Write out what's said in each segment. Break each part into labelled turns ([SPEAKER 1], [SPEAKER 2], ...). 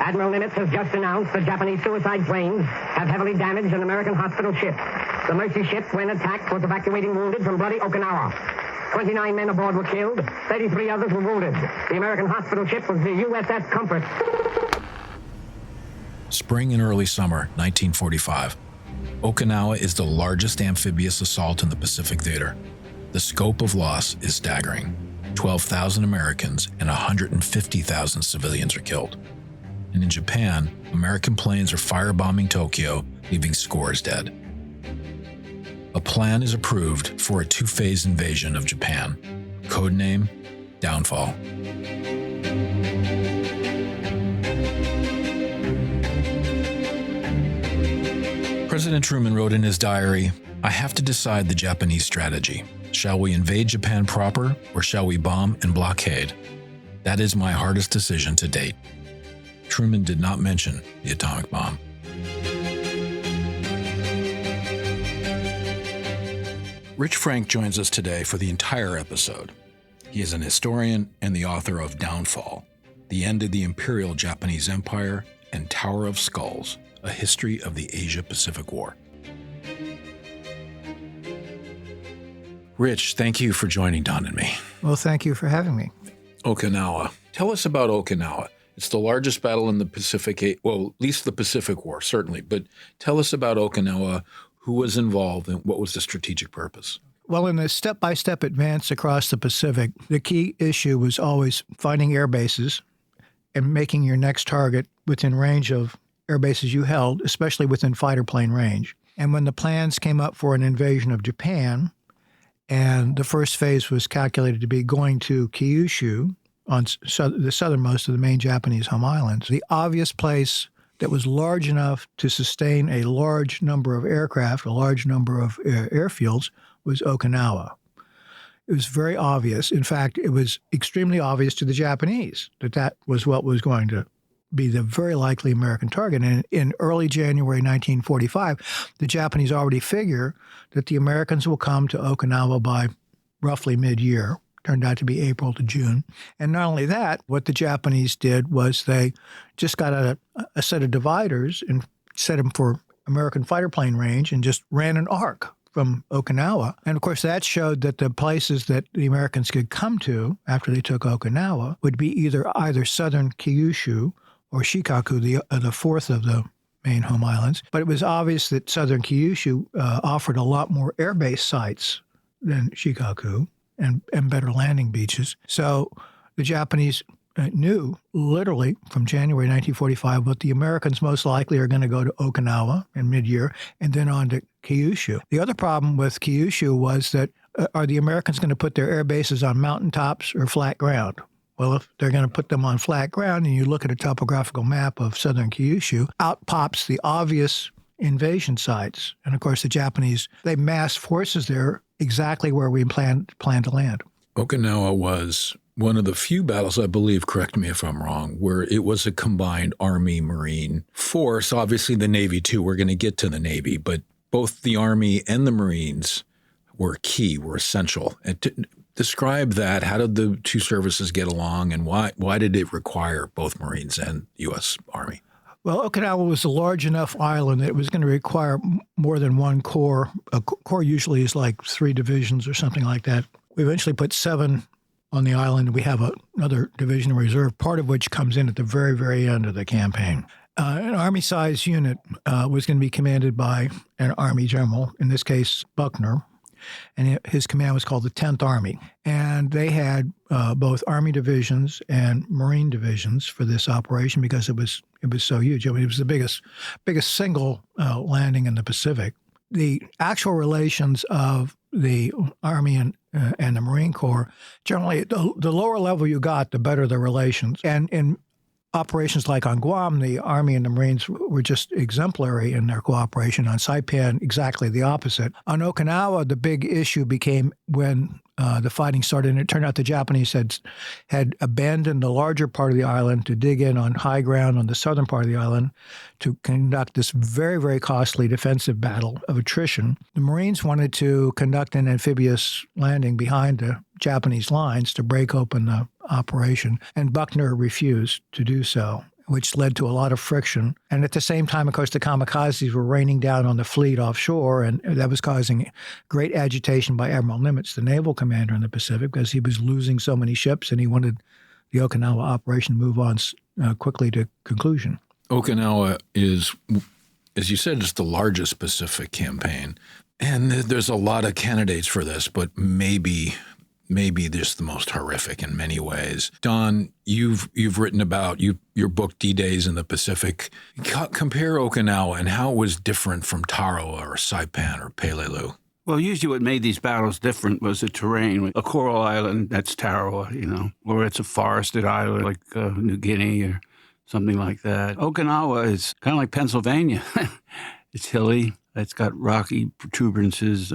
[SPEAKER 1] Admiral Nimitz has just announced that Japanese suicide planes have heavily damaged an American hospital ship. The Mercy ship, when attacked, was evacuating wounded from bloody Okinawa. 29 men aboard were killed. 33 others were wounded. The American hospital ship was the USS Comfort.
[SPEAKER 2] Spring and early summer, 1945. Okinawa is the largest amphibious assault in the Pacific theater. The scope of loss is staggering. 12,000 Americans and 150,000 civilians are killed. And in Japan, American planes are firebombing Tokyo, leaving scores dead. A plan is approved for a two-phase invasion of Japan. Codename, Downfall. President Truman wrote in his diary, "I have to decide the Japanese strategy. Shall we invade Japan proper, or shall we bomb and blockade? That is my hardest decision to date." Truman did not mention the atomic bomb. Rich Frank joins us today for the entire episode. He is an historian and the author of Downfall, The End of the Imperial Japanese Empire, and Tower of Skulls, A History of the Asia-Pacific War. Rich, thank you for joining Don and me.
[SPEAKER 3] Well, thank you for having me.
[SPEAKER 2] Okinawa. Tell us about Okinawa. It's the largest battle in the Pacific, well, at least the Pacific War, certainly. But tell us about Okinawa, who was involved, and what was the strategic purpose?
[SPEAKER 3] Well, in the step-by-step advance across the Pacific, the key issue was always finding air bases and making your next target within range of air bases you held, especially within fighter plane range. And when the plans came up for an invasion of Japan, and the first phase was calculated to be going to Kyushu, on the southernmost of the main Japanese home islands, the obvious place that was large enough to sustain a large number of aircraft, a large number of airfields, was Okinawa. It was very obvious. In fact, it was extremely obvious to the Japanese that that was what was going to be the very likely American target. And in early January 1945, the Japanese already figure that the Americans will come to Okinawa by roughly mid-year. Turned out to be April to June. And not only that, what the Japanese did was they just got a set of dividers and set them for American fighter plane range and just ran an arc from Okinawa. And of course, that showed that the places that the Americans could come to after they took Okinawa would be either southern Kyushu or Shikaku, the fourth of the main home islands. But it was obvious that southern Kyushu offered a lot more airbase sites than Shikaku and better landing beaches. So the Japanese knew literally from January 1945 what the Americans most likely are going to go to Okinawa in mid-year and then on to Kyushu. The other problem with Kyushu was that are the Americans going to put their air bases on mountaintops or flat ground? Well, if they're going to put them on flat ground and you look at a topographical map of southern Kyushu, out pops the obvious invasion sites. And of course, the Japanese, they massed forces there exactly where we planned to land.
[SPEAKER 2] Okinawa was one of the few battles, I believe, correct me if I'm wrong, where it was a combined Army-Marine force. Obviously, the Navy, too. We're going to get to the Navy, but both the Army and the Marines were key, were essential. And describe that. How did the two services get along, and why did it require both Marines and U.S. Army?
[SPEAKER 3] Well, Okinawa was a large enough island that it was going to require more than one corps. A corps usually is like 3 divisions or something like that. We eventually put 7 on the island. We have another division in reserve, part of which comes in at the very, very end of the campaign. An Army-sized unit was going to be commanded by an Army general, in this case Buckner, and his command was called the 10th Army. And they had both Army divisions and Marine divisions for this operation because it was so huge. I mean, it was the biggest single landing in the Pacific. The actual relations of the Army and the Marine Corps, generally, the lower level you got, the better the relations. And in operations like on Guam, the Army and the Marines were just exemplary in their cooperation. On Saipan, exactly the opposite. On Okinawa, the big issue became when the fighting started, and it turned out the Japanese had abandoned the larger part of the island to dig in on high ground on the southern part of the island to conduct this very, very costly defensive battle of attrition. The Marines wanted to conduct an amphibious landing behind the Japanese lines to break open the operation, and Buckner refused to do so. which led to a lot of friction. And at the same time, of course, the kamikazes were raining down on the fleet offshore, and that was causing great agitation by Admiral Nimitz, the naval commander in the Pacific, because he was losing so many ships, and he wanted the Okinawa operation to move on quickly to conclusion.
[SPEAKER 2] Okinawa is, as you said, it's the largest Pacific campaign. And there's a lot of candidates for this, but maybe this the most horrific in many ways. Don, you've written about your book D-Days in the Pacific. Compare Okinawa and how it was different from Tarawa or Saipan or Peleliu.
[SPEAKER 4] Well, usually what made these battles different was the terrain. A coral island, that's Tarawa, or it's a forested island like New Guinea or something like that. Okinawa is kind of like Pennsylvania. It's hilly. It's got rocky protuberances.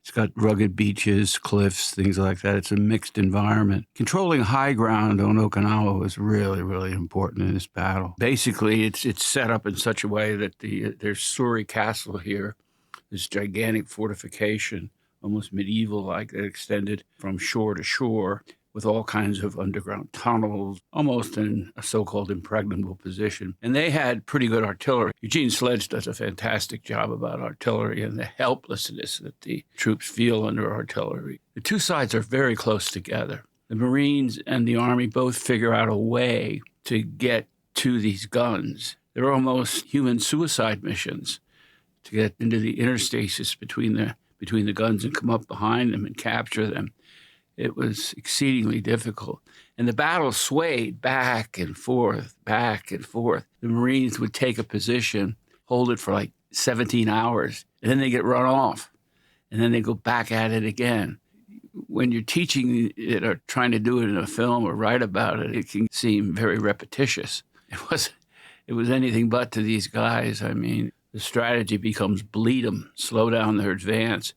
[SPEAKER 4] It's got rugged beaches, cliffs, things like that. It's a mixed environment. Controlling high ground on Okinawa was really, really important in this battle. Basically, it's set up in such a way that there's Suri Castle here, this gigantic fortification, almost medieval-like, that extended from shore to shore, with all kinds of underground tunnels, almost in a so-called impregnable position. And they had pretty good artillery. Eugene Sledge does a fantastic job about artillery and the helplessness that the troops feel under artillery. The two sides are very close together. The Marines and the Army both figure out a way to get to these guns. They're almost human suicide missions to get into the interstices between the guns and come up behind them and capture them. It was exceedingly difficult. And the battle swayed back and forth, back and forth. The Marines would take a position, hold it for like 17 hours, and then they get run off. And then they go back at it again. When you're teaching it or trying to do it in a film or write about it, it can seem very repetitious. It was anything but to these guys. I mean, the strategy becomes bleed them, slow down their advance,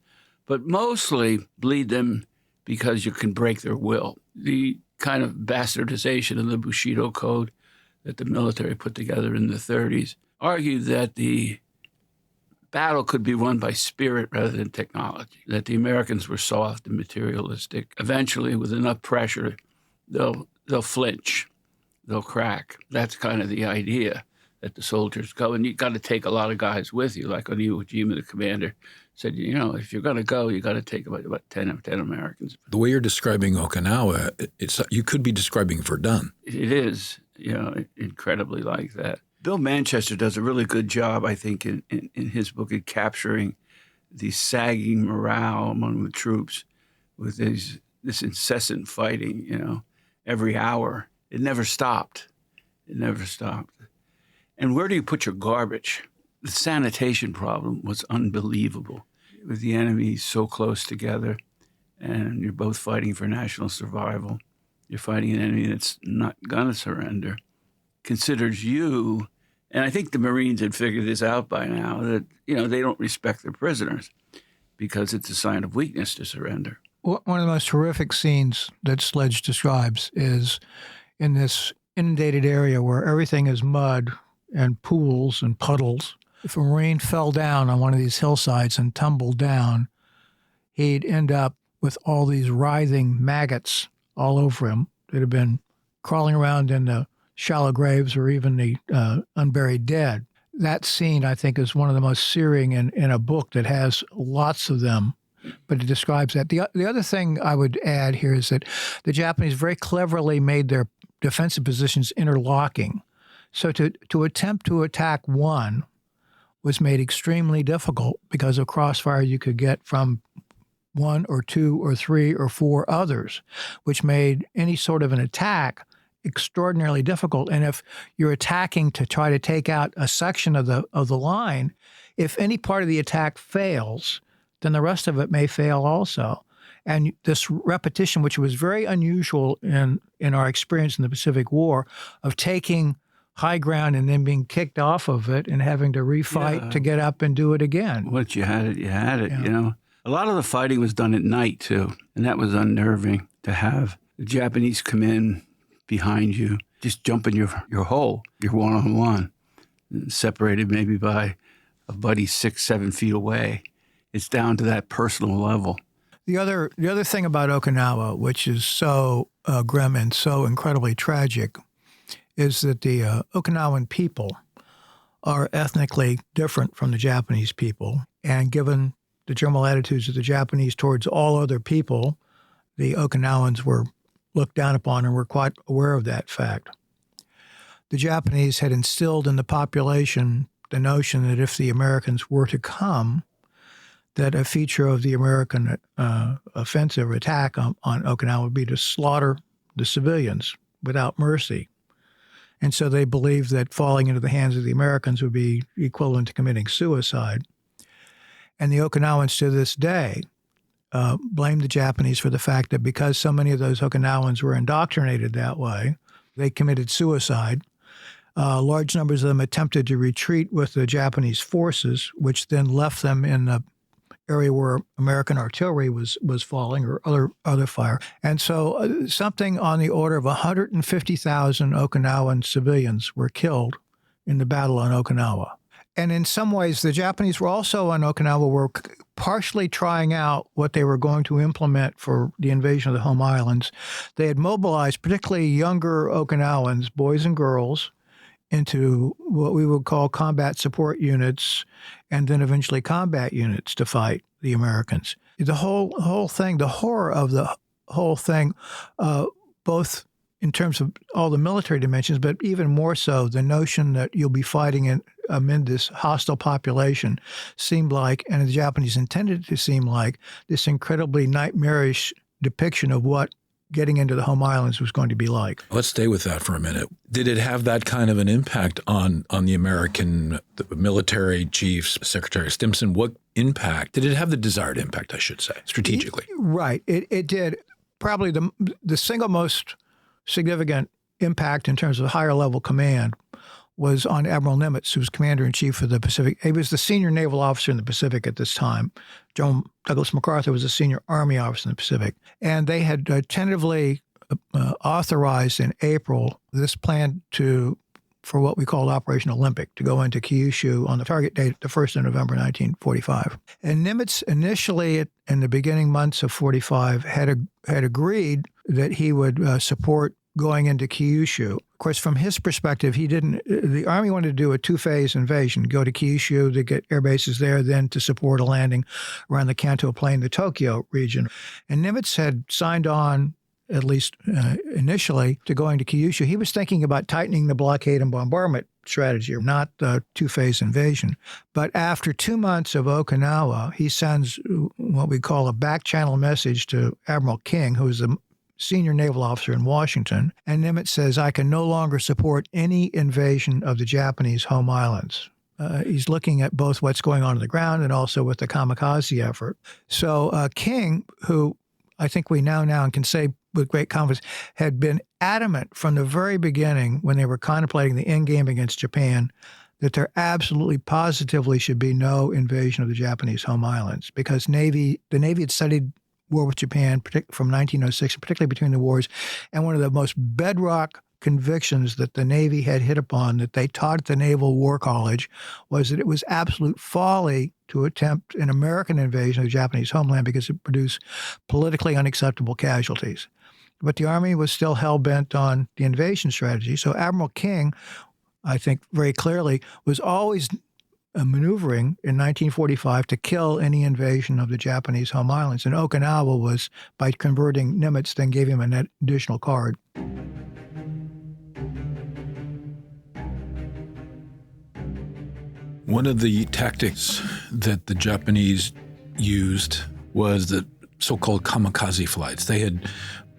[SPEAKER 4] but mostly bleed them because you can break their will. The kind of bastardization of the Bushido Code that the military put together in the 30s argued that the battle could be won by spirit rather than technology, that the Americans were soft and materialistic. Eventually, with enough pressure, they'll flinch, they'll crack. That's kind of the idea, that the soldiers go. And you've got to take a lot of guys with you, like on Iwo Jima, the commander said, if you're going to go, you got to take about 10 Americans.
[SPEAKER 2] The way you're describing Okinawa, you could be describing Verdun.
[SPEAKER 4] It is, incredibly like that. Bill Manchester does a really good job, I think, in his book at capturing the sagging morale among the troops with this incessant fighting, every hour. It never stopped. And where do you put your garbage? The sanitation problem was unbelievable. With the enemy so close together, and you're both fighting for national survival. You're fighting an enemy that's not going to surrender, considers you, and I think the Marines had figured this out by now, that, they don't respect their prisoners because it's a sign of weakness to surrender.
[SPEAKER 3] One of the most horrific scenes that Sledge describes is in this inundated area where everything is mud and pools and puddles. If a Marine fell down on one of these hillsides and tumbled down, he'd end up with all these writhing maggots all over him that had been crawling around in the shallow graves or even the unburied dead. That scene, I think, is one of the most searing in a book that has lots of them, but it describes that. The other thing I would add here is that the Japanese very cleverly made their defensive positions interlocking. So to attempt to attack one was made extremely difficult because of crossfire you could get from one or two or three or four others, which made any sort of an attack extraordinarily difficult. And if you're attacking to try to take out a section of the line, if any part of the attack fails, then the rest of it may fail also. And this repetition, which was very unusual in our experience in the Pacific War, of taking high ground and then being kicked off of it and having to refight to get up and do it again.
[SPEAKER 4] Once you had it, yeah. A lot of the fighting was done at night, too, and that was unnerving to have the Japanese come in behind you, just jump in your hole, your one-on-one, separated maybe by a buddy 6-7 feet away. It's down to that personal level.
[SPEAKER 3] The other thing about Okinawa, which is so grim and so incredibly tragic, is that the Okinawan people are ethnically different from the Japanese people. And given the general attitudes of the Japanese towards all other people, the Okinawans were looked down upon and were quite aware of that fact. The Japanese had instilled in the population the notion that if the Americans were to come, that a feature of the American offensive attack on Okinawa would be to slaughter the civilians without mercy. And so they believed that falling into the hands of the Americans would be equivalent to committing suicide. And the Okinawans to this day blame the Japanese for the fact that because so many of those Okinawans were indoctrinated that way, they committed suicide. Large numbers of them attempted to retreat with the Japanese forces, which then left them in the area where American artillery was falling or other fire. And so something on the order of 150,000 Okinawan civilians were killed in the battle on Okinawa. And in some ways, the Japanese were also on Okinawa were partially trying out what they were going to implement for the invasion of the home islands. They had mobilized particularly younger Okinawans, boys and girls, into what we would call combat support units and then eventually combat units to fight the Americans. The whole thing, the horror of the whole thing, both in terms of all the military dimensions, but even more so, the notion that you'll be fighting amid this hostile population seemed like, and the Japanese intended it to seem like, this incredibly nightmarish depiction of what getting into the home islands was going to be like.
[SPEAKER 2] Let's stay with that for a minute. Did it have that kind of an impact on the American military chiefs, Secretary Stimson? What impact? Did it have the desired impact, I should say, strategically?
[SPEAKER 3] Right. It did. Probably the single most significant impact in terms of higher level command was on Admiral Nimitz, who was commander-in-chief of the Pacific. He was the senior naval officer in the Pacific at this time. John Douglas MacArthur was a senior Army officer in the Pacific. And they had tentatively authorized in April this plan for what we called Operation Olympic, to go into Kyushu on the target date, the 1st of November, 1945. And Nimitz initially, in the beginning months of 45, had agreed that he would support going into Kyushu. Of course, from his perspective, the Army wanted to do a two-phase invasion, go to Kyushu to get air bases there, then to support a landing around the Kanto Plain, the Tokyo region. And Nimitz had signed on, at least initially, to going to Kyushu. He was thinking about tightening the blockade and bombardment strategy, not the two-phase invasion. But after 2 months of Okinawa, he sends what we call a back-channel message to Admiral King, who is the senior naval officer in Washington, and Nimitz says, I can no longer support any invasion of the Japanese home islands. He's looking at both what's going on the ground and also with the kamikaze effort. So King, who I think we now can say with great confidence, had been adamant from the very beginning when they were contemplating the endgame against Japan that there absolutely positively should be no invasion of the Japanese home islands, because the Navy had studied war with Japan from 1906, particularly between the wars. And one of the most bedrock convictions that the Navy had hit upon, that they taught at the Naval War College, was that it was absolute folly to attempt an American invasion of the Japanese homeland because it produced politically unacceptable casualties. But the Army was still hell-bent on the invasion strategy. So Admiral King, I think very clearly, was always maneuvering in 1945 to kill any invasion of the Japanese home islands. And Okinawa was, by converting Nimitz, then gave him an additional card.
[SPEAKER 2] One of the tactics that the Japanese used was the so-called kamikaze flights. They had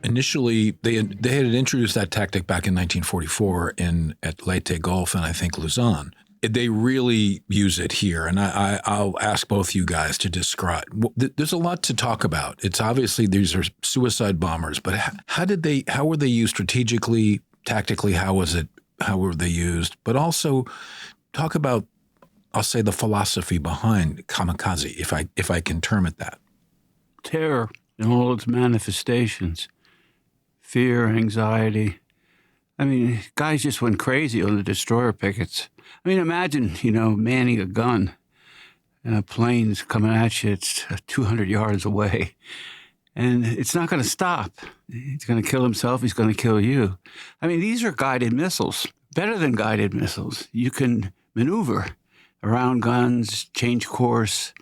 [SPEAKER 2] initially introduced that tactic back in 1944 at Leyte Gulf and I think Luzon. They really use it here, and I'll ask both you guys to describe. There's a lot to talk about. It's obviously these are suicide bombers, but how were they used strategically, tactically? How were they used? But also talk about, I'll say, the philosophy behind kamikaze, if I can term it that.
[SPEAKER 4] Terror in all its manifestations, fear, anxiety. I mean, guys just went crazy on the destroyer pickets. I mean, imagine, manning a gun and a plane's coming at you. It's 200 yards away. And it's not going to stop. He's going to kill himself. He's going to kill you. I mean, these are guided missiles, better than guided missiles. You can maneuver around guns, change course,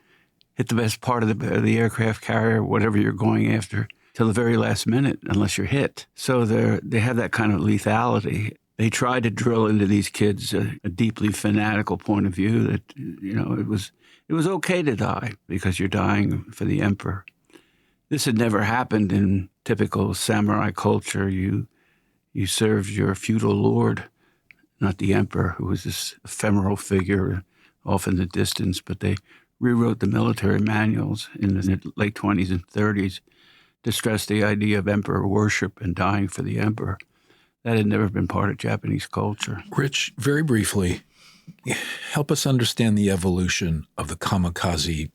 [SPEAKER 4] hit the best part of the aircraft carrier, whatever you're going after, till the very last minute, unless you're hit. So they have that kind of lethality. They tried to drill into these kids a deeply fanatical point of view that, it was okay to die because you're dying for the emperor. This had never happened in typical samurai culture. You served your feudal lord, not the emperor, who was this ephemeral figure off in the distance. But they rewrote the military manuals in the late 20s and 30s to stress the idea of emperor worship and dying for the emperor. That had never been part of Japanese culture.
[SPEAKER 2] Rich, very briefly, help us understand the evolution of the kamikaze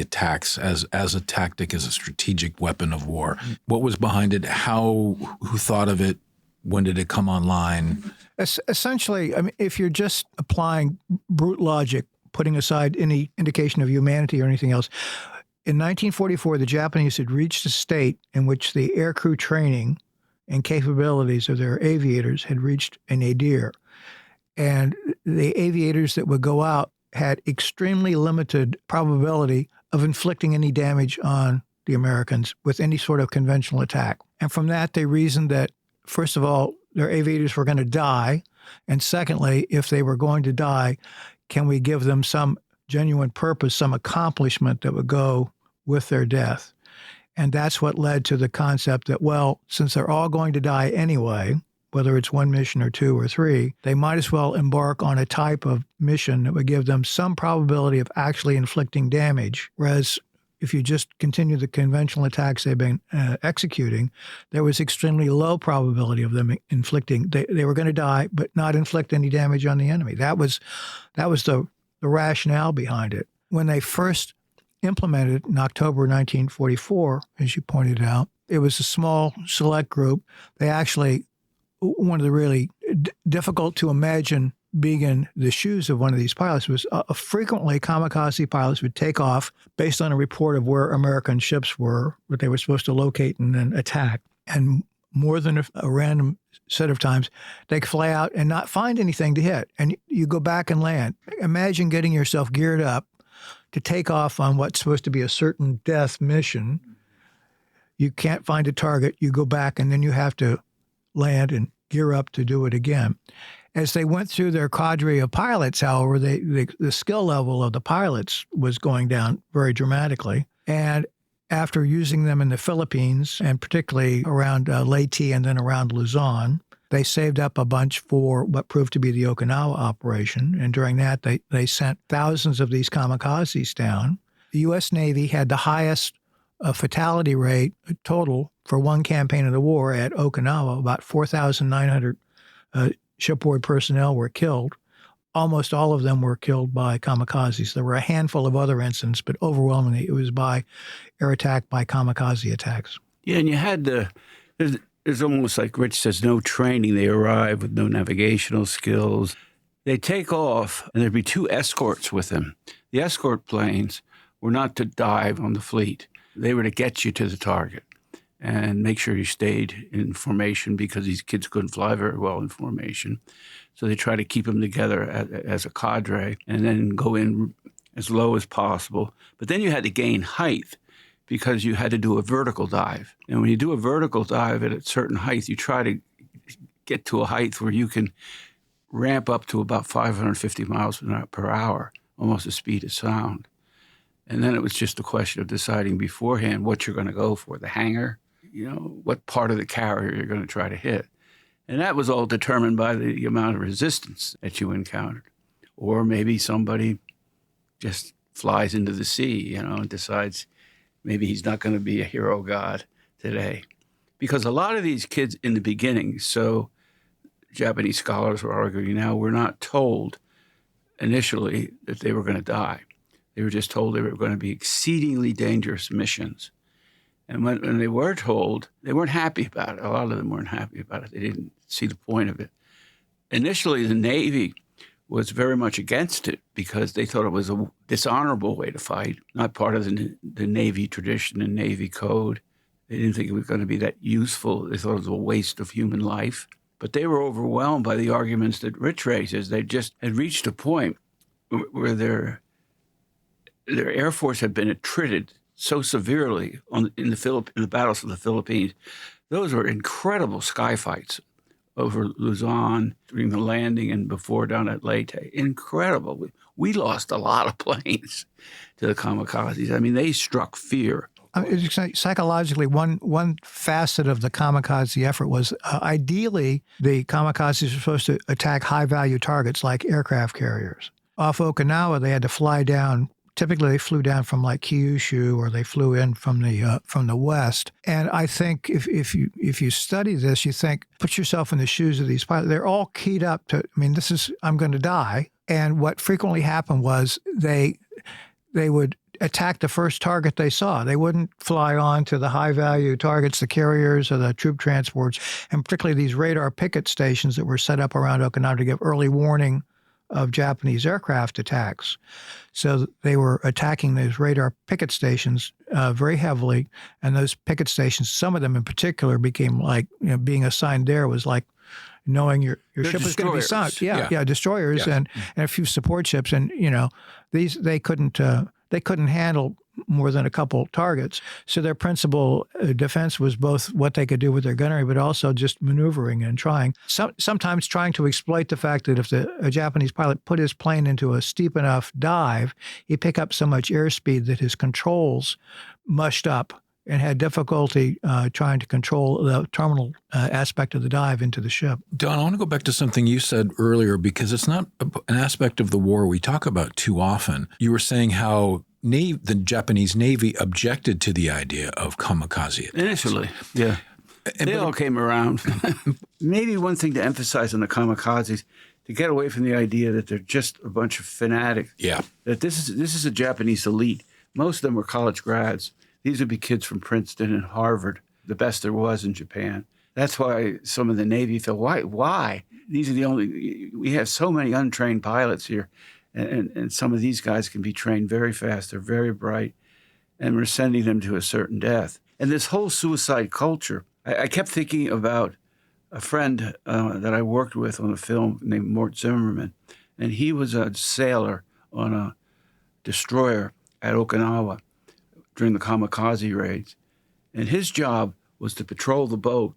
[SPEAKER 2] attacks as a tactic, as a strategic weapon of war. What was behind it? Who thought of it? When did it come online?
[SPEAKER 3] Essentially, I mean, if you're just applying brute logic, putting aside any indication of humanity or anything else, in 1944, the Japanese had reached a state in which the aircrew training and capabilities of their aviators had reached a nadir. And the aviators that would go out had extremely limited probability of inflicting any damage on the Americans with any sort of conventional attack. And from that, they reasoned that, first of all, their aviators were going to die. And secondly, if they were going to die, can we give them some genuine purpose, some accomplishment that would go with their death? And that's what led to the concept that, well, since they're all going to die anyway, whether it's one mission or two or three, they might as well embark on a type of mission that would give them some probability of actually inflicting damage. Whereas if you just continue the conventional attacks they've been executing, there was extremely low probability of them inflicting. They were going to die, but not inflict any damage on the enemy. That was the rationale behind it. When they first implemented in October 1944, as you pointed out, it was a small, select group. They actually, one of the really difficult to imagine being in the shoes of one of these pilots was frequently kamikaze pilots would take off based on a report of where American ships were, that they were supposed to locate and then attack. And more than a random set of times, they could fly out and not find anything to hit. And you go back and land. Imagine getting yourself geared up to take off on what's supposed to be a certain death mission. You can't find a target. You go back and then you have to land and gear up to do it again. As they went through their cadre of pilots, however, the skill level of the pilots was going down very dramatically. And after using them in the Philippines, and particularly around Leyte and then around Luzon, they saved up a bunch for what proved to be the Okinawa operation. And during that, they sent thousands of these kamikazes down. The U.S. Navy had the highest fatality rate total for one campaign of the war at Okinawa. About 4,900 shipboard personnel were killed. Almost all of them were killed by kamikazes. There were a handful of other incidents, but overwhelmingly it was by air attack, by kamikaze attacks.
[SPEAKER 4] Yeah, and you had there's almost like Rich says, no training. They arrive with no navigational skills. They take off, and there'd be two escorts with them. The escort planes were not to dive on the fleet. They were to get you to the target and make sure you stayed in formation because these kids couldn't fly very well in formation. So they try to keep them together as a cadre and then go in as low as possible. But then you had to gain height because you had to do a vertical dive. And when you do a vertical dive at a certain height, you try to get to a height where you can ramp up to about 550 miles per hour, almost the speed of sound. And then it was just a question of deciding beforehand what you're going to go for, the hangar, what part of the carrier you're going to try to hit. And that was all determined by the amount of resistance that you encountered. Or maybe somebody just flies into the sea, and decides maybe he's not going to be a hero god today. Because a lot of these kids in the beginning, so Japanese scholars are arguing now, were not told initially that they were going to die. They were just told they were going to be exceedingly dangerous missions. And when they were told, they weren't happy about it. A lot of them weren't happy about it. They didn't see the point of it. Initially, the Navy was very much against it because they thought it was a dishonorable way to fight, not part of the Navy tradition and Navy code. They didn't think it was going to be that useful. They thought it was a waste of human life. But they were overwhelmed by the arguments that Rich raises. They just had reached a point where their Air Force had been attrited so severely in the battles of the Philippines. Those were incredible sky fights over Luzon, during the landing and before down at Leyte. Incredible. We lost a lot of planes to the kamikazes. I mean, they struck fear.
[SPEAKER 3] Psychologically, one facet of the kamikaze effort was ideally the kamikazes were supposed to attack high-value targets like aircraft carriers. Off Okinawa, they had to fly down. Typically, they flew down from like Kyushu, or they flew in from the west. And I think if you study this, you think, put yourself in the shoes of these pilots. They're all keyed up to. I mean, I'm going to die. And what frequently happened was they would attack the first target they saw. They wouldn't fly on to the high-value targets, the carriers or the troop transports, and particularly these radar picket stations that were set up around Okinawa to give early warning of Japanese aircraft attacks. So they were attacking those radar picket stations very heavily, and those picket stations, some of them in particular, became like, being assigned there was like knowing your ship was going to be sunk. Yeah, destroyers.
[SPEAKER 2] Yes.
[SPEAKER 3] And a few support ships, and these they couldn't handle more than a couple targets. So their principal defense was both what they could do with their gunnery, but also just maneuvering and trying. Sometimes trying to exploit the fact that if a Japanese pilot put his plane into a steep enough dive, he'd pick up so much airspeed that his controls mushed up and had difficulty trying to control the terminal aspect of the dive into the ship.
[SPEAKER 2] Don, I want to go back to something you said earlier, because it's not an aspect of the war we talk about too often. You were saying how the Japanese Navy objected to the idea of kamikaze attacks.
[SPEAKER 4] Initially, yeah. They all came around. Maybe one thing to emphasize on the kamikazes, to get away from the idea that they're just a bunch of fanatics.
[SPEAKER 2] Yeah.
[SPEAKER 4] That this is a Japanese elite. Most of them were college grads. These would be kids from Princeton and Harvard, the best there was in Japan. That's why some of the Navy felt, why? These are we have so many untrained pilots here, and some of these guys can be trained very fast. They're very bright, and we're sending them to a certain death. And this whole suicide culture, I kept thinking about a friend that I worked with on a film named Mort Zimmerman, and he was a sailor on a destroyer at Okinawa during the kamikaze raids. And his job was to patrol the boat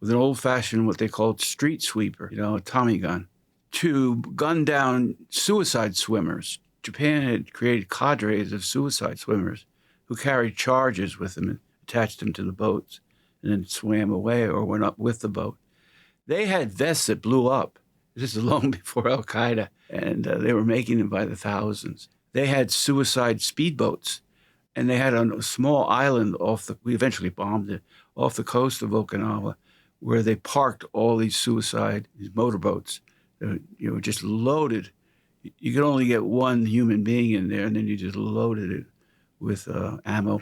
[SPEAKER 4] with an old-fashioned, what they called street sweeper, a Tommy gun, to gun down suicide swimmers. Japan had created cadres of suicide swimmers who carried charges with them and attached them to the boats and then swam away or went up with the boat. They had vests that blew up. This is long before Al-Qaeda, and they were making them by the thousands. They had suicide speedboats. And they had a small island we eventually bombed it, off the coast of Okinawa, where they parked all these motorboats, just loaded. You could only get one human being in there, and then you just loaded it with ammo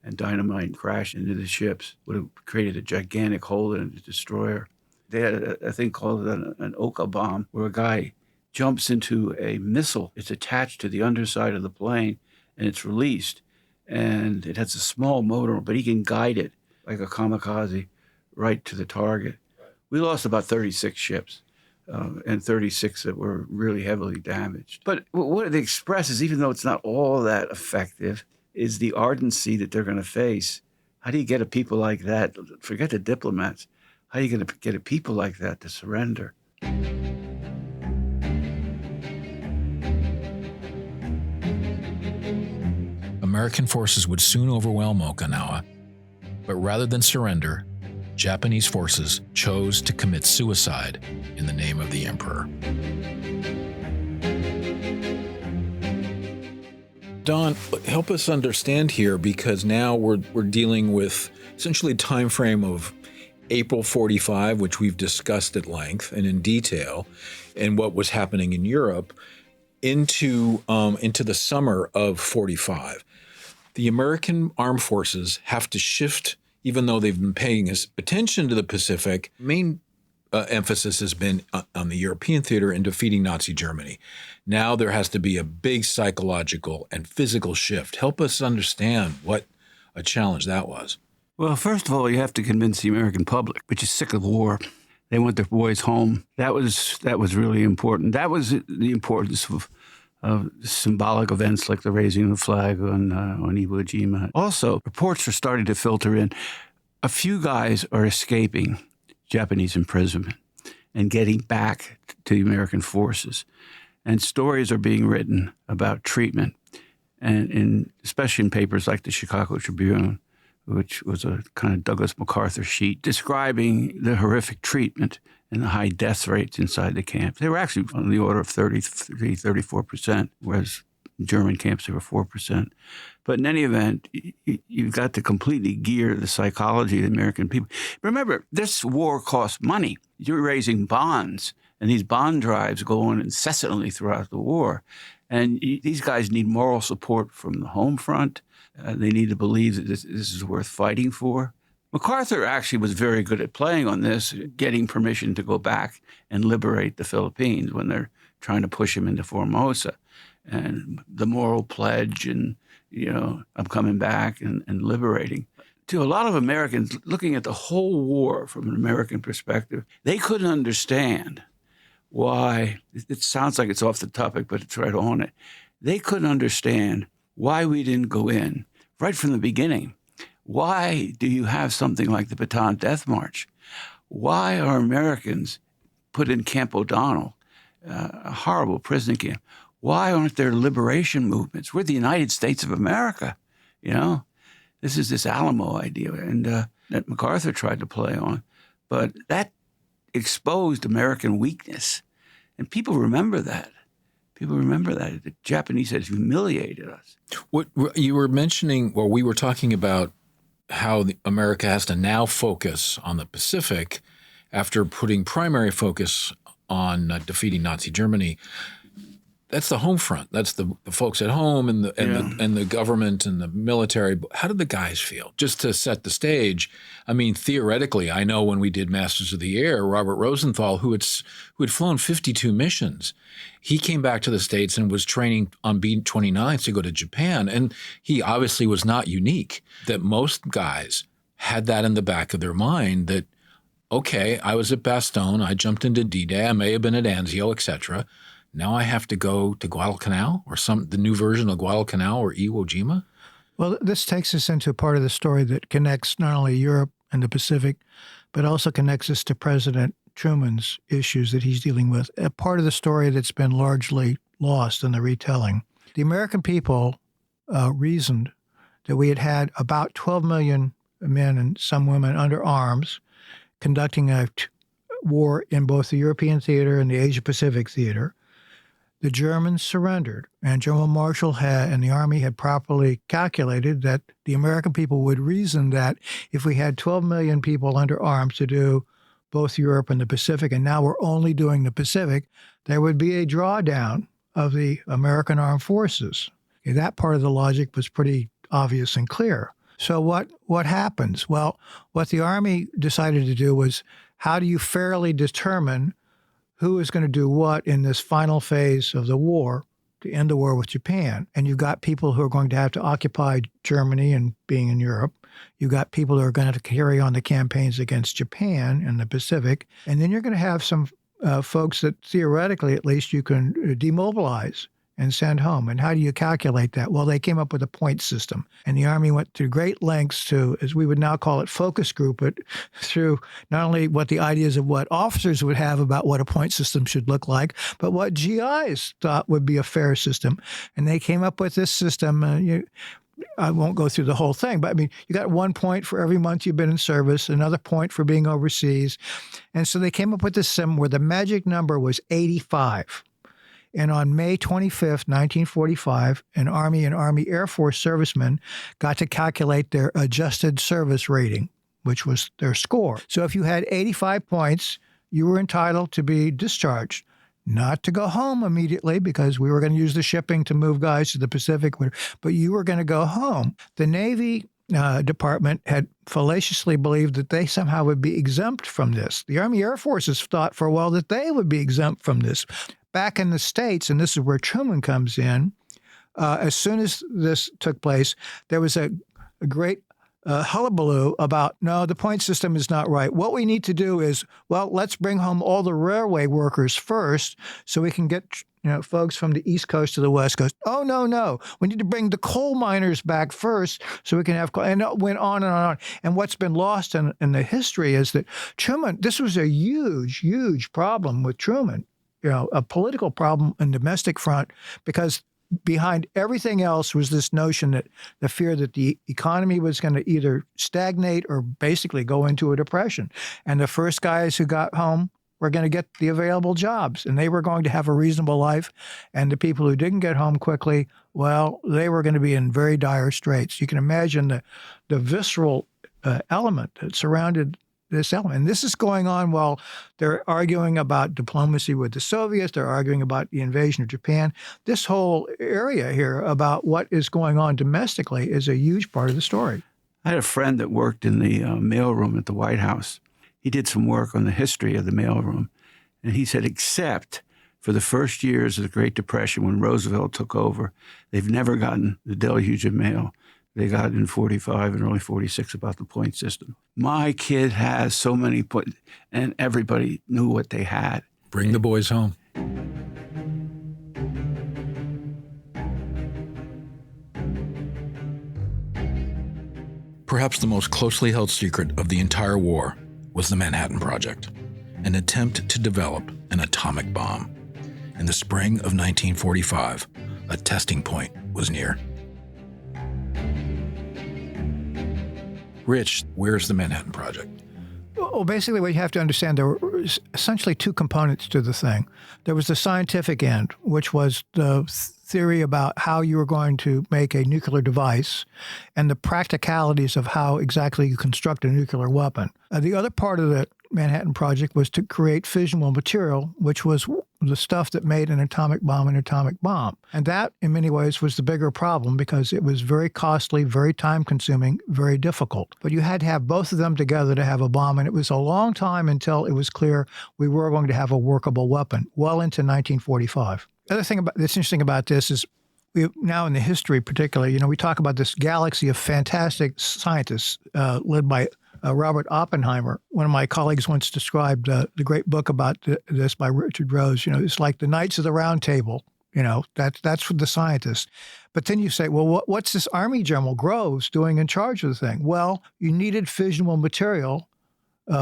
[SPEAKER 4] and dynamite and crashed into the ships. Would have created a gigantic hole in the destroyer. They had a thing called an Oka bomb, where a guy jumps into a missile. It's attached to the underside of the plane, and it's released. And it has a small motor, but he can guide it like a kamikaze right to the target. We lost about 36 ships, and 36 that were really heavily damaged. But what it expresses, even though it's not all that effective, is the ardency that they're going to face. How do you get a people like that? Forget the diplomats. How are you going to get a people like that to surrender?
[SPEAKER 2] American forces would soon overwhelm Okinawa, but rather than surrender, Japanese forces chose to commit suicide in the name of the emperor. Don, help us understand here, because now we're dealing with essentially a time frame of April 45, which we've discussed at length and in detail, and what was happening in Europe, into the summer of 45. The American armed forces have to shift, even though they've been paying attention to the Pacific. Main emphasis has been on the European theater in defeating Nazi Germany. Now there has to be a big psychological and physical shift. Help us understand what a challenge that was.
[SPEAKER 4] Well, first of all, you have to convince the American public, which is sick of war. They want their boys home. That was really important. That was the importance of symbolic events like the raising of the flag on Iwo Jima. Also, reports are starting to filter in. A few guys are escaping Japanese imprisonment and getting back to the American forces. And stories are being written about treatment, and especially in papers like the Chicago Tribune, which was a kind of Douglas MacArthur sheet describing the horrific treatment and the high death rates inside the camp. They were actually on the order of 34%, whereas in German camps they were 4%. But in any event, you've got to completely gear the psychology of the American people. Remember, this war costs money. You're raising bonds, and these bond drives go on incessantly throughout the war. And these guys need moral support from the home front. They need to believe that this is worth fighting for. MacArthur actually was very good at playing on this, getting permission to go back and liberate the Philippines when they're trying to push him into Formosa. And the moral pledge and, I'm coming back and liberating. To a lot of Americans, looking at the whole war from an American perspective, they couldn't understand why, it sounds like it's off the topic, but it's right on it. They couldn't understand why we didn't go in right from the beginning. Why do you have something like the Bataan Death March? Why are Americans put in Camp O'Donnell, a horrible prison camp? Why aren't there liberation movements? We're the United States of America, This is this Alamo idea, and that MacArthur tried to play on. But that exposed American weakness, and people remember that. The Japanese had humiliated us.
[SPEAKER 2] What you were mentioning, or we were talking about how America has to now focus on the Pacific after putting primary focus on defeating Nazi Germany. That's the home front. That's the folks at home and the government and the military. How did the guys feel? Just to set the stage, I mean, theoretically, I know when we did Masters of the Air, Robert Rosenthal, who had flown 52 missions, he came back to the States and was training on B-29s to go to Japan. And he obviously was not unique, that most guys had that in the back of their mind that, okay, I was at Bastogne, I jumped into D-Day, I may have been at Anzio, etc. Now I have to go to Guadalcanal or the new version of Guadalcanal or Iwo Jima?
[SPEAKER 3] Well, this takes us into a part of the story that connects not only Europe and the Pacific, but also connects us to President Truman's issues that he's dealing with, a part of the story that's been largely lost in the retelling. The American people reasoned that we had had about 12 million men and some women under arms conducting a war in both the European theater and the Asia-Pacific theater. The Germans surrendered, and General Marshall and the Army had properly calculated that the American people would reason that if we had 12 million people under arms to do both Europe and the Pacific, and now we're only doing the Pacific, there would be a drawdown of the American armed forces. Okay, that part of the logic was pretty obvious and clear. So what happens? Well, what the Army decided to do was, how do you fairly determine who is going to do what in this final phase of the war to end the war with Japan? And you've got people who are going to have to occupy Germany and being in Europe. You've got people who are going to carry on the campaigns against Japan in the Pacific. And then you're going to have some folks that theoretically, at least, you can demobilize and send home. And how do you calculate that? Well, they came up with a point system. And the Army went to great lengths to, as we would now call it, focus group it through not only what the ideas of what officers would have about what a point system should look like, but what GIs thought would be a fair system. And they came up with this system. I won't go through the whole thing, but I mean, you got 1 point for every month you've been in service, another point for being overseas. And so they came up with this system where the magic number was 85. And on May 25th, 1945, an Army and Army Air Force servicemen got to calculate their adjusted service rating, which was their score. So if you had 85 points, you were entitled to be discharged, not to go home immediately because we were going to use the shipping to move guys to the Pacific, but you were going to go home. The Navy Department had fallaciously believed that they somehow would be exempt from this. The Army Air Forces thought for a while that they would be exempt from this. Back in the States, and this is where Truman comes in, as soon as this took place, there was a great hullabaloo about, no, the point system is not right. What we need to do is, well, let's bring home all the railway workers first so we can get folks from the East Coast to the West Coast. Oh, no. We need to bring the coal miners back first so we can have coal. And it went on and on. And what's been lost in the history is that Truman, this was a huge, huge problem with Truman, a political problem in domestic front, because behind everything else was this notion that the fear that the economy was going to either stagnate or basically go into a depression. And the first guys who got home were going to get the available jobs, and they were going to have a reasonable life. And the people who didn't get home quickly, well, they were going to be in very dire straits. You can imagine the visceral element that surrounded this element. And this is going on while they're arguing about diplomacy with the Soviets. They're arguing about the invasion of Japan. This whole area here about what is going on domestically is a huge part of the story.
[SPEAKER 4] I had a friend that worked in the mailroom at the White House. He did some work on the history of the mailroom. And he said, except for the first years of the Great Depression when Roosevelt took over, they've never gotten the deluge of mail they got in 45 and early 46 about the point system. My kid has so many points, and everybody knew what they had.
[SPEAKER 2] Bring the boys home. Perhaps the most closely held secret of the entire war was the Manhattan Project, an attempt to develop an atomic bomb. In the spring of 1945, a testing point was near. Rich, where's the Manhattan Project?
[SPEAKER 3] Well, basically what you have to understand, there were essentially two components to the thing. There was the scientific end, which was the theory about how you were going to make a nuclear device and the practicalities of how exactly you construct a nuclear weapon. The other part of the Manhattan Project was to create fissionable material, which was the stuff that made an atomic bomb an atomic bomb. And that, in many ways, was the bigger problem because it was very costly, very time-consuming, very difficult. But you had to have both of them together to have a bomb, and it was a long time until it was clear we were going to have a workable weapon, well into 1945. The other thing that's interesting about this is we now in the history particularly, we talk about this galaxy of fantastic scientists led by Robert Oppenheimer. One of my colleagues once described the great book about this by Richard Rose. It's like the Knights of the Round Table. That's for the scientists. But then you say, well, what's this Army General Groves doing in charge of the thing? Well, you needed fissionable material,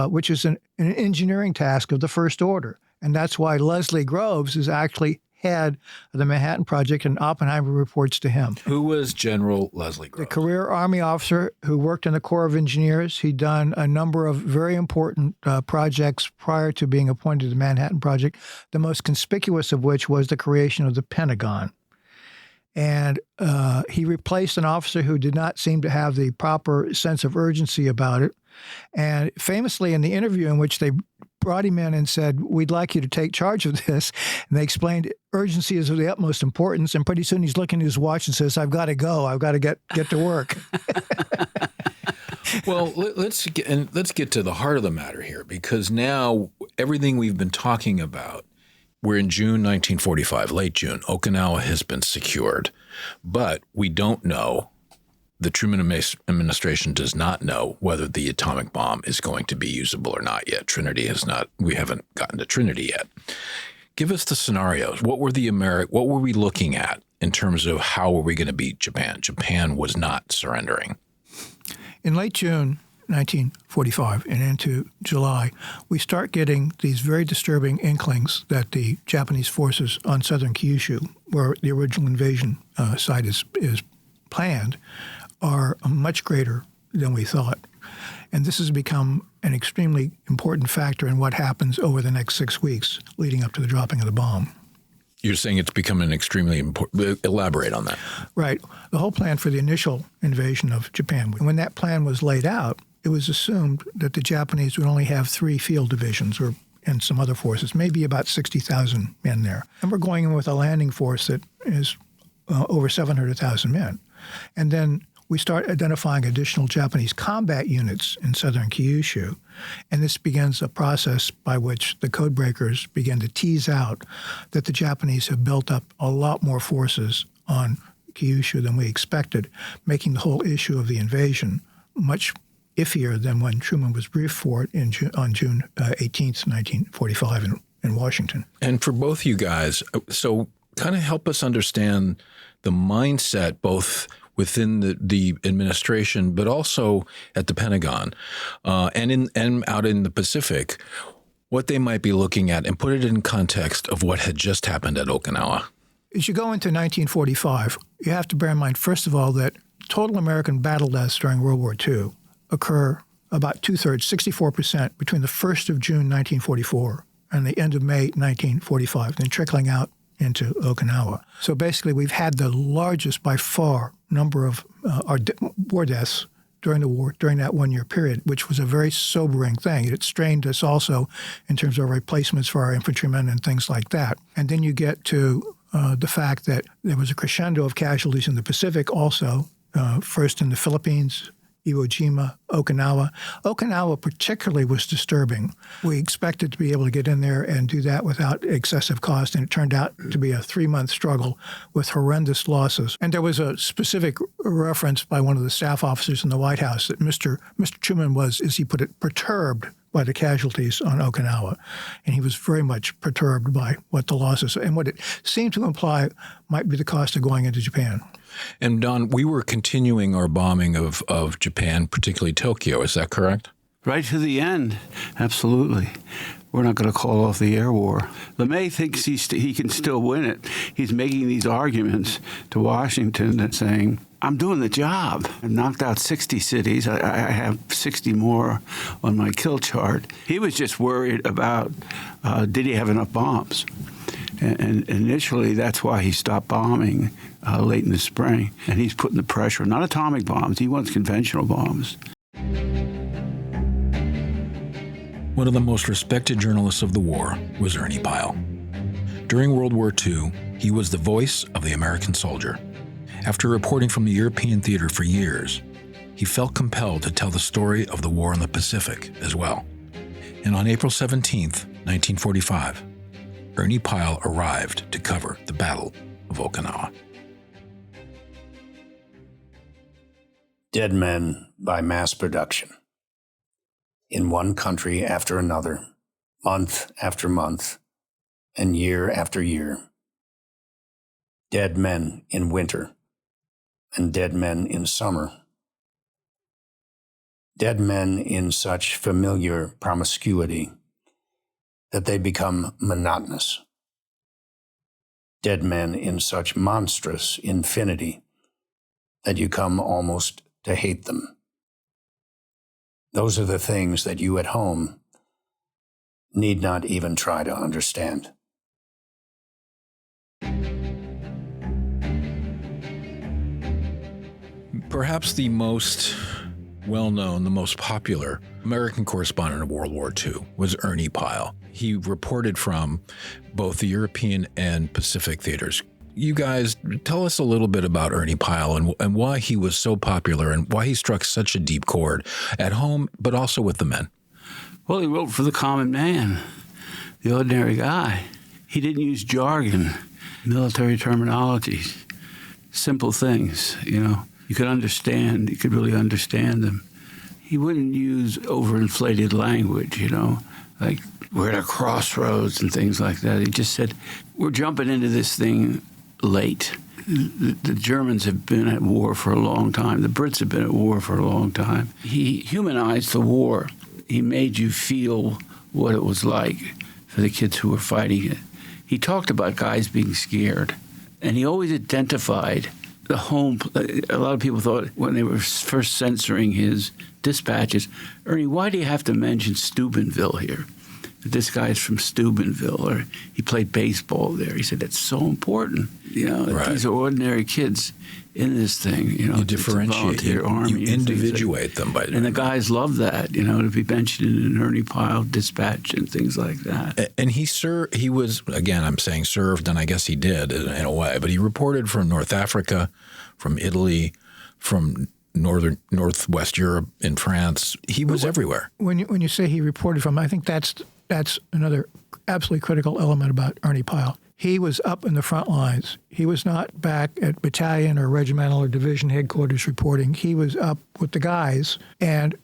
[SPEAKER 3] which is an engineering task of the first order. And that's why Leslie Groves is actually head of the Manhattan Project, and Oppenheimer reports to him.
[SPEAKER 2] Who was General Leslie Groves?
[SPEAKER 3] The career Army officer who worked in the Corps of Engineers. He'd done a number of very important projects prior to being appointed to the Manhattan Project, the most conspicuous of which was the creation of the Pentagon. And he replaced an officer who did not seem to have the proper sense of urgency about it. And famously, in the interview in which they brought him in and said, we'd like you to take charge of this, and they explained urgency is of the utmost importance, and pretty soon he's looking at his watch and says, I've got to go. I've got to get to work.
[SPEAKER 2] Well, let's get to the heart of the matter here, because now everything we've been talking about, we're in June 1945, late June. Okinawa has been secured, but we don't know. The Truman administration does not know whether the atomic bomb is going to be usable or not yet. Trinity has not. We haven't gotten to Trinity yet. Give us the scenarios. What were we looking at in terms of how were we going to beat Japan? Japan was not surrendering.
[SPEAKER 3] In late June 1945 and into July, we start getting these very disturbing inklings that the Japanese forces on southern Kyushu, where the original invasion site is planned, are much greater than we thought. And this has become an extremely important factor in what happens over the next 6 weeks leading up to the dropping of the bomb.
[SPEAKER 2] You're saying it's become an extremely important. Elaborate on that.
[SPEAKER 3] Right. The whole plan for the initial invasion of Japan, when that plan was laid out, it was assumed that the Japanese would only have 3 field divisions and some other forces, maybe about 60,000 men there. And we're going in with a landing force that is over 700,000 men. And then we start identifying additional Japanese combat units in southern Kyushu. And this begins a process by which the code breakers begin to tease out that the Japanese have built up a lot more forces on Kyushu than we expected, making the whole issue of the invasion much iffier than when Truman was briefed for it on June 18th, 1945 in Washington.
[SPEAKER 2] And for both you guys, so kind of help us understand the mindset both within the administration, but also at the Pentagon and out in the Pacific, what they might be looking at, and put it in context of what had just happened at Okinawa.
[SPEAKER 3] As you go into 1945, you have to bear in mind, first of all, that total American battle deaths during World War II occur about two-thirds, 64%, between the 1st of June 1944 and the end of May 1945, then trickling out into Okinawa. So basically, we've had the largest by far number of war deaths during the war, during that one-year period, which was a very sobering thing. It strained us also in terms of replacements for our infantrymen and things like that. And then you get to the fact that there was a crescendo of casualties in the Pacific also, first in the Philippines, Iwo Jima, Okinawa. Okinawa particularly was disturbing. We expected to be able to get in there and do that without excessive cost, and it turned out to be a 3-month struggle with horrendous losses. And there was a specific reference by one of the staff officers in the White House that Mr. Truman was, as he put it, perturbed by the casualties on Okinawa. And he was very much perturbed by what the losses, and what it seemed to imply might be the cost of going into Japan.
[SPEAKER 2] And Don, we were continuing our bombing of Japan, particularly Tokyo. Is that correct?
[SPEAKER 4] Right to the end, absolutely. We're not going to call off the air war. LeMay thinks he can still win it. He's making these arguments to Washington and saying, I'm doing the job. I knocked out 60 cities. I have 60 more on my kill chart. He was just worried about, did he have enough bombs? And initially, that's why he stopped bombing late in the spring. And he's putting the pressure, not atomic bombs. He wants conventional bombs.
[SPEAKER 2] One of the most respected journalists of the war was Ernie Pyle. During World War II, he was the voice of the American soldier. After reporting from the European theater for years, he felt compelled to tell the story of the war in the Pacific as well. And on April 17th, 1945, Ernie Pyle arrived to cover the Battle of Okinawa.
[SPEAKER 5] Dead men by mass production. In one country after another, month after month, and year after year. Dead men in winter, and dead men in summer. Dead men in such familiar promiscuity that they become monotonous. Dead men in such monstrous infinity that you come almost to hate them. Those are the things that you at home need not even try to understand.
[SPEAKER 2] Perhaps the most well-known, the most popular American correspondent of World War II was Ernie Pyle. He reported from both the European and Pacific theaters. You guys, tell us a little bit about Ernie Pyle and why he was so popular and why he struck such a deep chord at home, but also with the men.
[SPEAKER 4] Well, he wrote for the common man, the ordinary guy. He didn't use jargon, military terminologies, simple things, you know. You could understand, you could really understand them. He wouldn't use overinflated language, you know, like we're at a crossroads and things like that. He just said, we're jumping into this thing late. The Germans have been at war for a long time. The Brits have been at war for a long time. He humanized the war. He made you feel what it was like for the kids who were fighting it. He talked about guys being scared, and he always identified the home. A lot of people thought when they were first censoring his dispatches, Ernie, why do you have to mention Steubenville here? This guy's from Steubenville, or he played baseball there. He said, that's so important. You know,
[SPEAKER 2] right.
[SPEAKER 4] These are ordinary kids in this thing. You know,
[SPEAKER 2] you differentiate, you individuate them by doing
[SPEAKER 4] and the guys love that, you know, to be mentioned in an Ernie Pyle dispatch and things like that.
[SPEAKER 2] And he was, again, I'm saying served, and I guess he did in a way, but he reported from North Africa, from Italy, from northwest Europe, in France. He was everywhere.
[SPEAKER 3] When you say he reported from, I think that's another absolutely critical element about Ernie Pyle. He was up in the front lines. He was not back at battalion or regimental or division headquarters reporting. He was up with the guys, and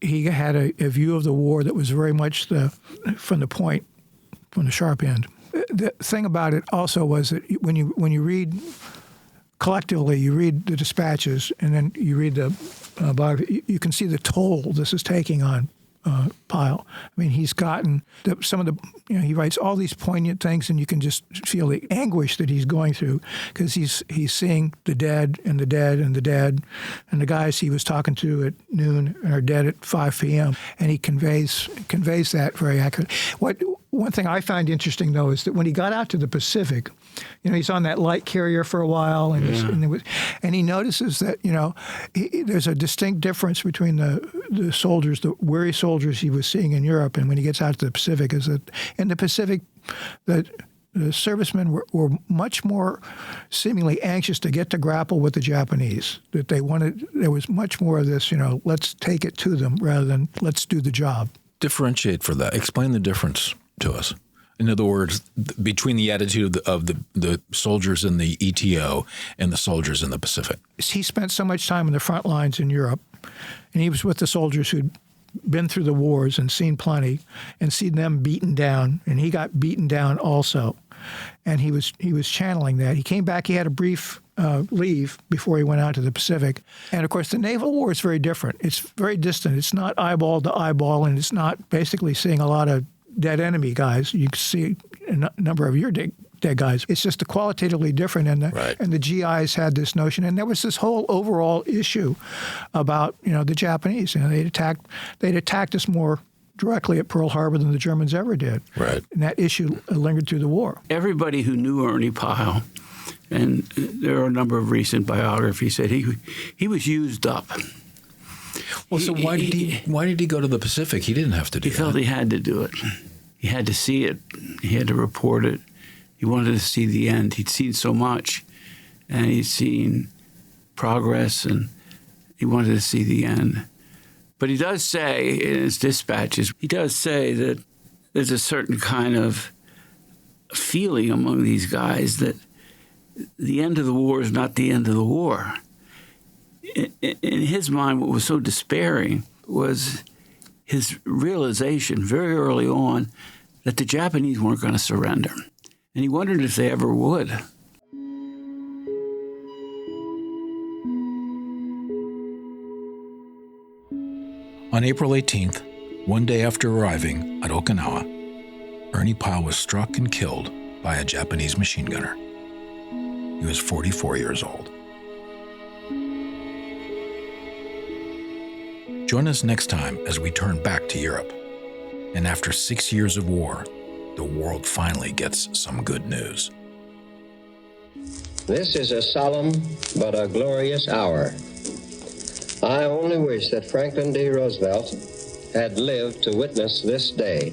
[SPEAKER 3] he had a view of the war that was very much from the sharp end. The thing about it also was that when you read collectively, you read the dispatches, and then you read the biography, you can see the toll this is taking on Pyle. I mean, he's gotten he writes all these poignant things, and you can just feel the anguish that he's going through because he's seeing the dead and the dead and the dead, and the guys he was talking to at noon are dead at 5 p.m. And he conveys that very accurately. One thing I find interesting, though, is that when he got out to the Pacific, he's on that light carrier for a while, and he notices that, there's a distinct difference between the soldiers, the weary soldiers he was seeing in Europe, and when he gets out to the Pacific, is that in the Pacific, the servicemen were much more seemingly anxious to get to grapple with the Japanese, that there was much more of this, let's take it to them rather than let's do the job.
[SPEAKER 2] Differentiate for that. Explain the difference to us. In other words, between the attitude of the soldiers in the ETO and the soldiers in the Pacific.
[SPEAKER 3] He spent so much time on the front lines in Europe, and he was with the soldiers who'd been through the wars and seen plenty and seen them beaten down, and he got beaten down also. And he was channeling that. He came back. He had a brief leave before he went out to the Pacific. And, of course, the naval war is very different. It's very distant. It's not eyeball to eyeball, and it's not basically seeing a lot of dead enemy guys. You can see a number of your dead guys. It's just qualitatively different, and the GIs had this notion, and there was this whole overall issue about the Japanese. They'd attacked us more directly at Pearl Harbor than the Germans ever did.
[SPEAKER 2] Right.
[SPEAKER 3] And that issue lingered through the war.
[SPEAKER 4] Everybody who knew Ernie Pyle, and there are a number of recent biographies, said he was used up.
[SPEAKER 2] Well, so why did he go to the Pacific? He didn't have to do that.
[SPEAKER 4] He felt he had to do it. He had to see it. He had to report it. He wanted to see the end. He'd seen so much, and he'd seen progress, and he wanted to see the end. But he does say in his dispatches, that there's a certain kind of feeling among these guys that the end of the war is not the end of the war. In his mind, what was so despairing was his realization very early on that the Japanese weren't going to surrender. And he wondered if they ever would.
[SPEAKER 2] On April 18th, one day after arriving at Okinawa, Ernie Pyle was struck and killed by a Japanese machine gunner. He was 44 years old. Join us next time as we turn back to Europe. And after 6 years of war, the world finally gets some good news.
[SPEAKER 6] This is a solemn but a glorious hour. I only wish that Franklin D. Roosevelt had lived to witness this day.